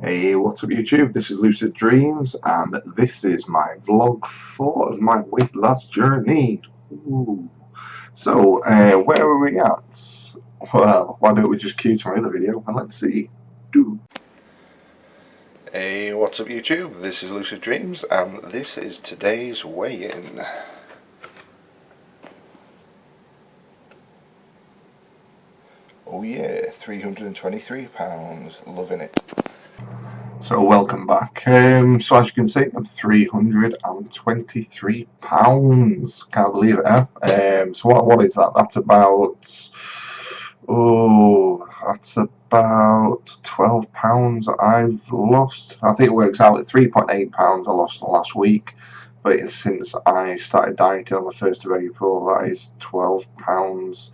Hey, what's up YouTube? This is Lucid Dreams, and this is my vlog 4 of my weight loss journey. Ooh. So, where are we at? Well, why don't we just cue to my other video and let's see. Hey, what's up YouTube? This is Lucid Dreams, and this is today's weigh-in. Oh yeah, £323, loving it. So welcome back. So as you can see, I'm £323. Can't believe it, huh? So what is that? That's about that's about £12 I've lost. I think it works out at £3.8 I lost last week. But it's since I started dieting on the 1st of April, that is £12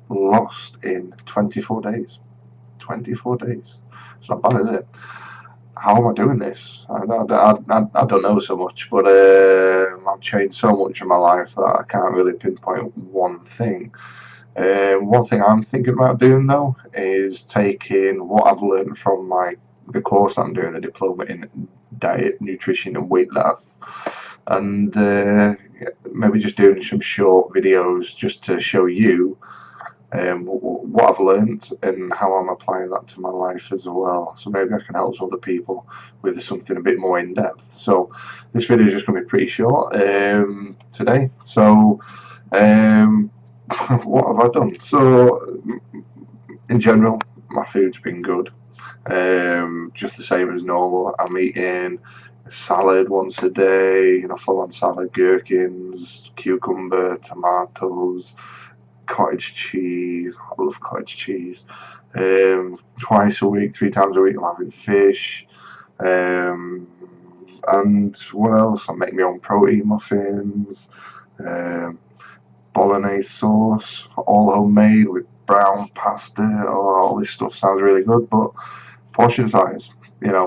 lost in 24 days. 24 days. It's not bad, is it? How am I doing this? I don't know so much, but I've changed so much in my life that I can't really pinpoint one thing. One thing I'm thinking about doing though is taking what I've learned from the course I'm doing, a diploma in diet, nutrition and weight loss, and maybe just doing some short videos just to show you what I've learned and how I'm applying that to my life as well. So maybe I can help some other people with something a bit more in depth. So this video is just going to be pretty short today. So what have I done? So in general, my food's been good. Just the same as normal. I'm eating salad once a day, full-on salad, gherkins, cucumber, tomatoes, cottage cheese. I love cottage cheese. Twice a week, 3 times a week, I'm having fish. And what else? I make my own protein muffins. Bolognese sauce, all homemade with brown pasta. Oh, all this stuff sounds really good, but portion size.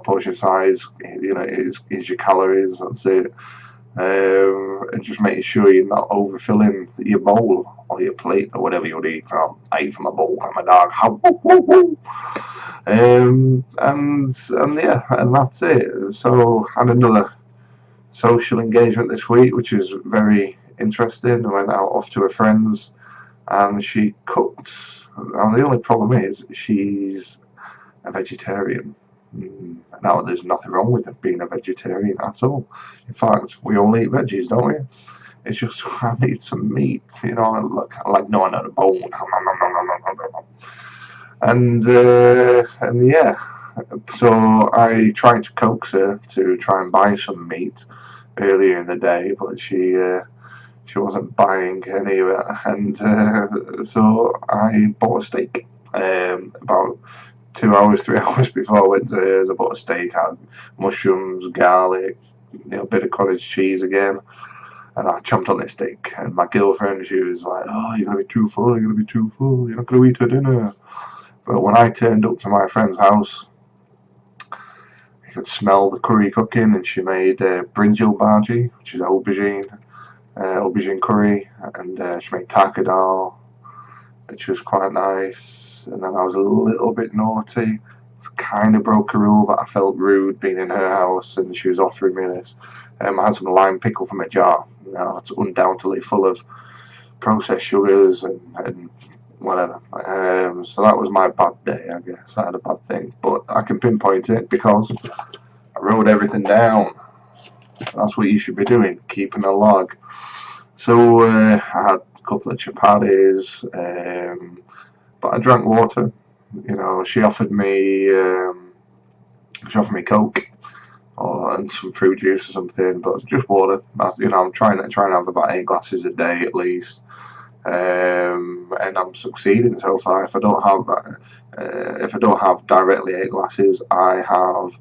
Portion size. Is your calories. That's it. And just making sure you're not overfilling your bowl or your plate or whatever you'll eat from. I eat from a bowl like my dog. And yeah, and that's it. So I had another social engagement this week, which is very interesting. I went out off to a friend's and she cooked. And the only problem is she's a vegetarian. Now, there's nothing wrong with being a vegetarian at all. In fact, we all eat veggies, don't we? It's just I need some meat, like gnawing on a bone. And yeah, so I tried to coax her to try and buy some meat earlier in the day, but she wasn't buying any of it, and so I bought a steak. About 2 hours, 3 hours before I went to hers, I bought a steak, had mushrooms, garlic, a bit of cottage cheese again, and I chomped on this steak. And my girlfriend, she was like, "Oh, you're gonna be too full. You're gonna be too full. You're not gonna eat for dinner." But when I turned up to my friend's house, you could smell the curry cooking, and she made brinjal bhaji, which is aubergine curry, and she made taka dal, which was quite nice. And then I was a little bit naughty. Kind of broke a rule, but I felt rude being in her house and she was offering me this. I had some lime pickle from a jar. It's undoubtedly full of processed sugars and whatever. So that was my bad day, I guess. I had a bad thing, but I can pinpoint it because I wrote everything down. That's what you should be doing, keeping a log. So I had a couple of chapatis, but I drank water. She offered me Coke and some fruit juice or something, but just water. I'm trying to have about 8 glasses a day at least, and I'm succeeding so far. If I don't have directly 8 glasses, I have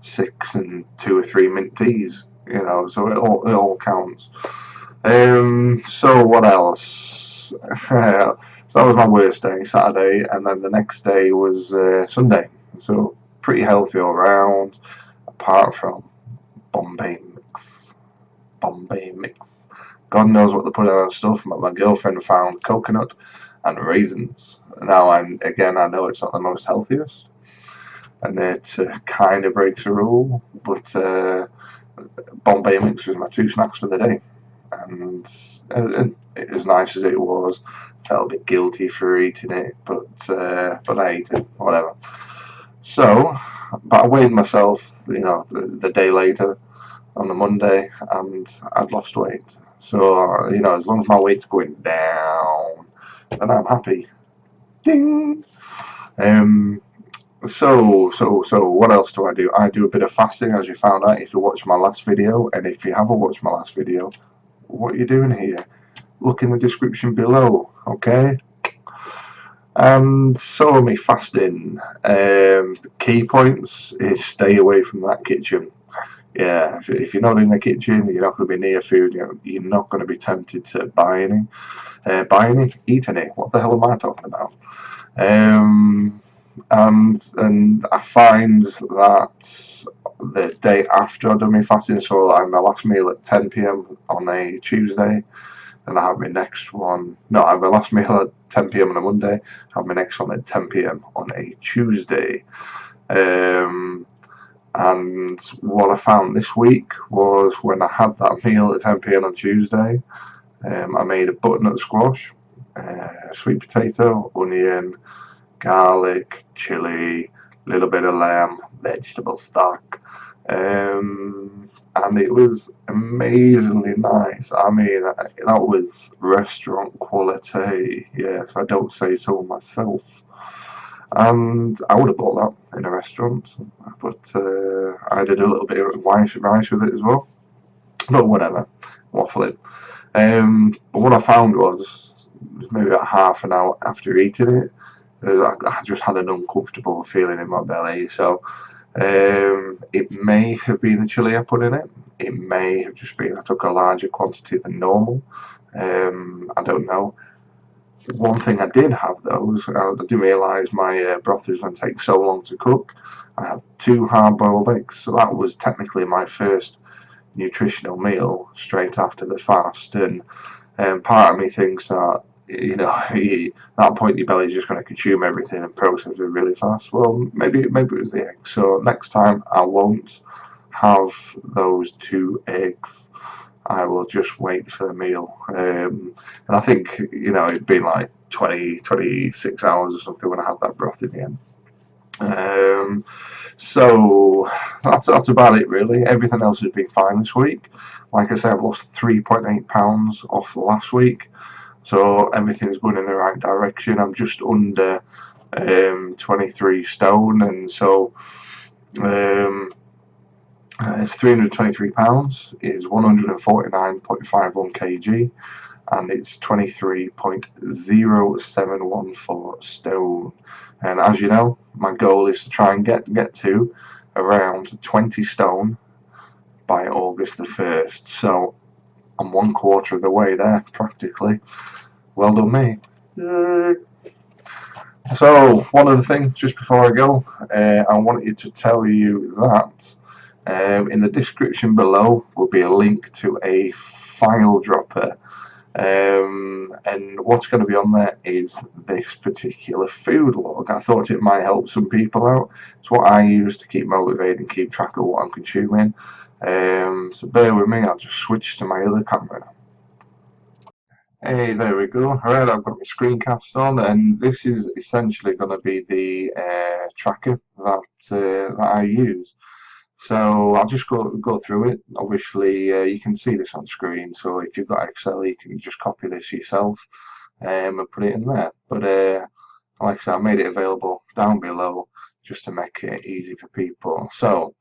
6 and 2 or 3 mint teas. So it all counts. So what else? So that was my worst day, Saturday, and then the next day was Sunday. So pretty healthy all round, apart from Bombay mix. Bombay mix. God knows what they put in that stuff, but my girlfriend found coconut and raisins. Now I know it's not the most healthiest, and it kind of breaks the rule, but Bombay mix was my 2 snacks for the day, and as nice as it was, felt a bit guilty for eating it, but I ate it, whatever. So, but I weighed myself, the day later on the Monday, and I'd lost weight. So, as long as my weight's going down, then I'm happy. Ding. Um, so what else do? I do a bit of fasting, as you found out if you watched my last video, and if you haven't watched my last video, what are you doing here? Look in the description below, okay? And so me fasting. The key points is stay away from that kitchen. Yeah, if you're not in the kitchen, you're not going to be near food. You're not going to be tempted to buy any, eat any. What the hell am I talking about? And I find that the day after I do my fasting, so I have my last meal at 10 p.m. on a Tuesday, and I have my next one. No, I have my last meal at 10 p.m. on a Monday. I have my next one at 10 p.m. on a Tuesday. And what I found this week was when I had that meal at 10 p.m. on Tuesday, I made a butternut squash, sweet potato, onion, garlic, chili, a little bit of lamb, vegetable stock, and it was amazingly nice. I mean, that was restaurant quality, if I don't say so myself. And I would have bought that in a restaurant, but I did a little bit of rice with it as well. But whatever, waffling. But what I found was maybe about half an hour after eating it, I just had an uncomfortable feeling in my belly. So it may have been the chili I put in it. It may have just been I took a larger quantity than normal. I don't know. One thing I did have though was I didn't realise my broth was going to take so long to cook. I had 2 hard-boiled eggs, so that was technically my first nutritional meal straight after the fast. And part of me thinks that at that point your belly's just going to consume everything and process it really fast. Well, maybe it was the eggs. So next time I won't have those 2 eggs. I will just wait for the meal. And I think, it'd been like 26 hours or something when I had that broth in the end. So that's about it really. Everything else has been fine this week. Like I said, I've lost 3.8 pounds off last week. So everything's going in the right direction. I'm just under 23 stone, and so it's 323 pounds, is 149.51 kg, and it's 23.0714 stone. And as you know, my goal is to try and get to around 20 stone by August the 1st. So I'm 1/4 of the way there, practically. Well done, me. Yay. So one other thing, just before I go, I wanted to tell you that in the description below will be a link to a file dropper, and what's going to be on there is this particular food log. I thought it might help some people out. It's what I use to keep motivated and keep track of what I'm consuming. So bear with me, I'll just switch to my other camera. Hey, there we go. Alright, I've got my screencast on, and this is essentially going to be the tracker that I use. So I'll just go through it. Obviously, you can see this on screen. So if you've got Excel, you can just copy this yourself and put it in there. But like I said, I made it available down below just to make it easy for people. So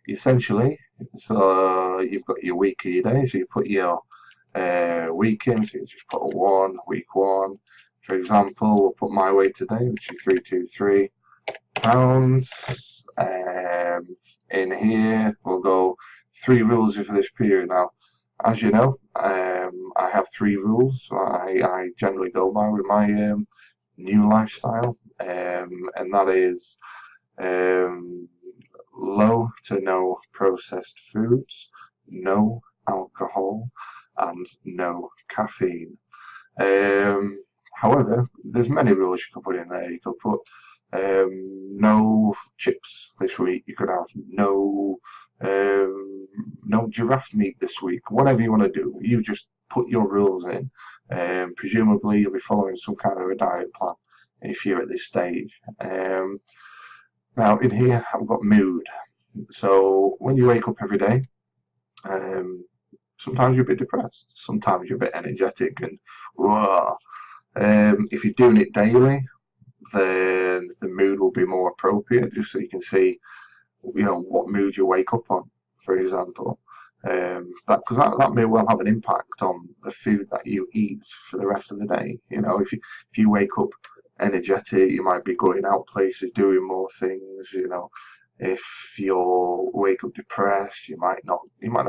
essentially, you've got your week of your day. So you put your week in. So you just put week 1. For example, we'll put my weight today, which is 323 pounds. In here we'll go 3 rules for this period. Now, as you know, I have 3 rules I generally go by with my new lifestyle, and that is low to no processed foods, no alcohol, and no caffeine. However, there's many rules you can put in there. You could put no chips this week. You could have no giraffe meat this week. Whatever you want to do, you just put your rules in. Presumably, you'll be following some kind of a diet plan if you're at this stage. Now, in here, I've got mood. So when you wake up every day, sometimes you're a bit depressed, sometimes you're a bit energetic, and whoa. If you're doing it daily, then the mood will be more appropriate, just so you can see, what mood you wake up on, for example. That may well have an impact on the food that you eat for the rest of the day. If you wake up energetic, you might be going out places, doing more things. If you wake up depressed, you might not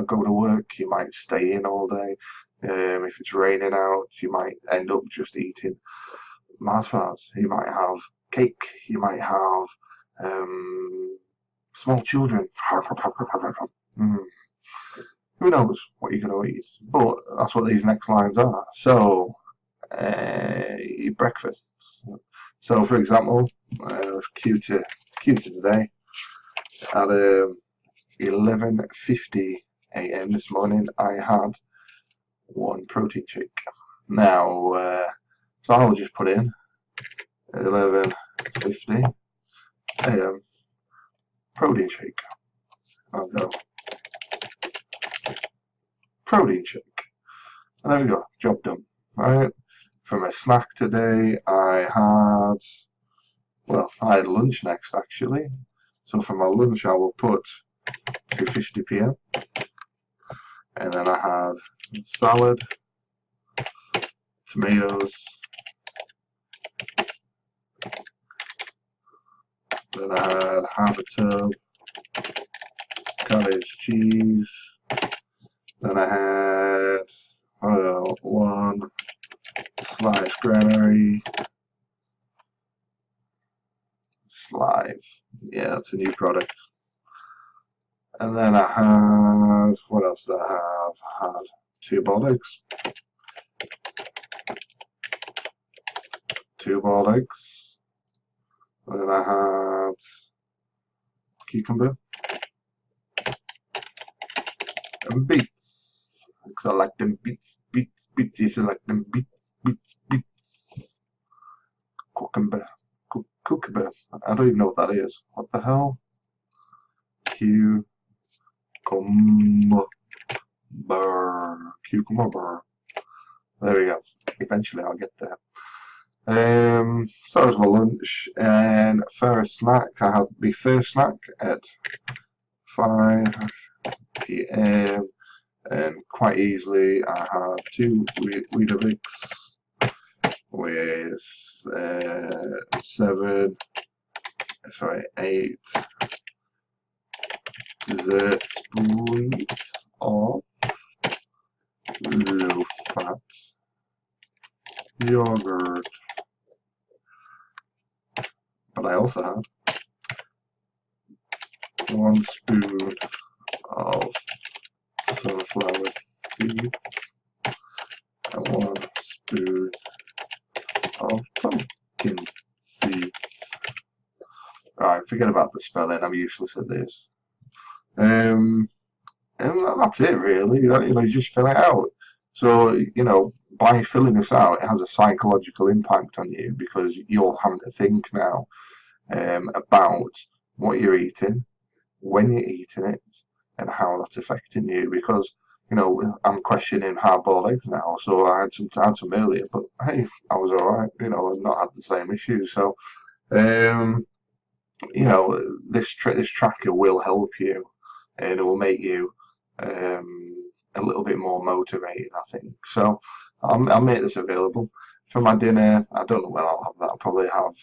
go to work. You might stay in all day. If it's raining out, you might end up just eating Mars bars. You might have cake. You might have small children. Mm. Who knows what you're going to eat? But that's what these next lines are. So, breakfasts. So, for example, Q to today at 11:50 a.m. this morning, I had one protein shake. Now, so I'll just put in 11:50 a.m. protein shake. I'll go protein shake. And there we go, job done. Right. For my snack today, I had lunch next actually. So for my lunch, I will put 2:50 p.m. And then I had salad, tomatoes, then I had half a tub, cottage cheese, then I had one sliced granary, Slive, yeah, that's a new product. And then I had, what else did I have? I had 2 boiled eggs. 2 boiled eggs. And then I had cucumber and beets, because I like them beets. Yes, I like them beets. Cucumber. I don't even know what that is. What the hell? Cucumber. There we go. Eventually I'll get there. So that was my lunch, and for a snack, I had the first snack at 5 p.m. and quite easily I had 2 Weetabix with 8 dessert spoons of low-fat yogurt. But I also had 1 spoon of sunflower seeds and 1 spoon of pumpkin seeds. Alright, forget about the spelling, I'm useless at this. And that's it really, you just fill it out. So, by filling this out, it has a psychological impact on you, because you're having to think now about what you're eating, when you're eating it, and how that's affecting you. Because I'm questioning hard-boiled eggs now, so I had some earlier, but hey, I was alright. I've not had the same issues. So this tracker will help you, and it will make you a little bit more motivated, I think. So I'll make this available for my dinner. I don't know when I'll have that. I'll probably have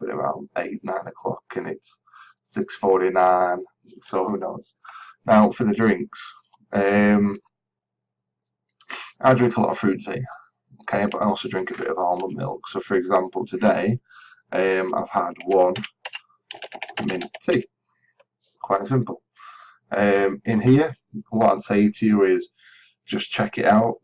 it around 8-9 o'clock, and it's 6:49. So who knows? Now for the drinks, I drink a lot of fruit tea. Okay, but I also drink a bit of almond milk. So for example, today I've had 1 mint tea. Quite simple. In here, what I'd say to you is just check it out,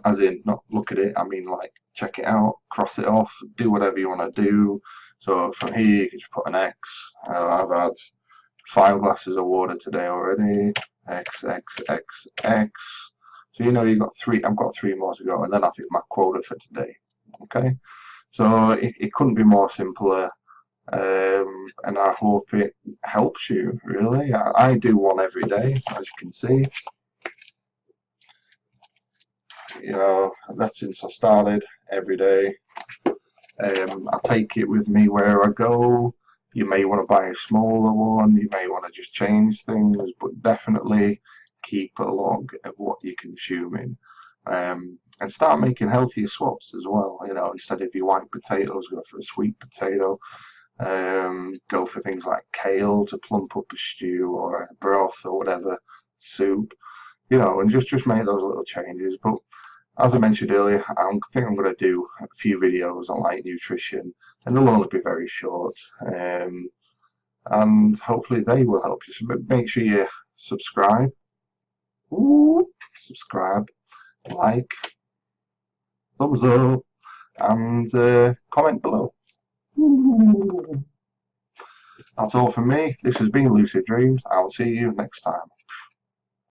as in not look at it. I mean, like, check it out, cross it off, do whatever you want to do. So from here you can just put an X. I've had 5 glasses of water today already. X, X, X, X. So you know you've got 3. I've got 3 more to go, and then I've hit my quota for today. Okay, so it couldn't be more simpler. And I hope it helps you, really. I do one every day, as you can see. You know, that's since I started, every day. I take it with me where I go. You may want to buy a smaller one, you may want to just change things, but definitely keep a log of what you're consuming. And start making healthier swaps as well. You know, instead of your white potatoes, go for a sweet potato. Go for things like kale to plump up a stew or a broth or whatever, soup. You know, and just make those little changes. But as I mentioned earlier, I think I'm going to do a few videos on like nutrition, and they'll only be very short. And hopefully they will help you. So make sure you subscribe. Ooh, subscribe, like, thumbs up, and comment below. Ooh. That's all from me. This has been Lucid Dreams. I'll see you next time.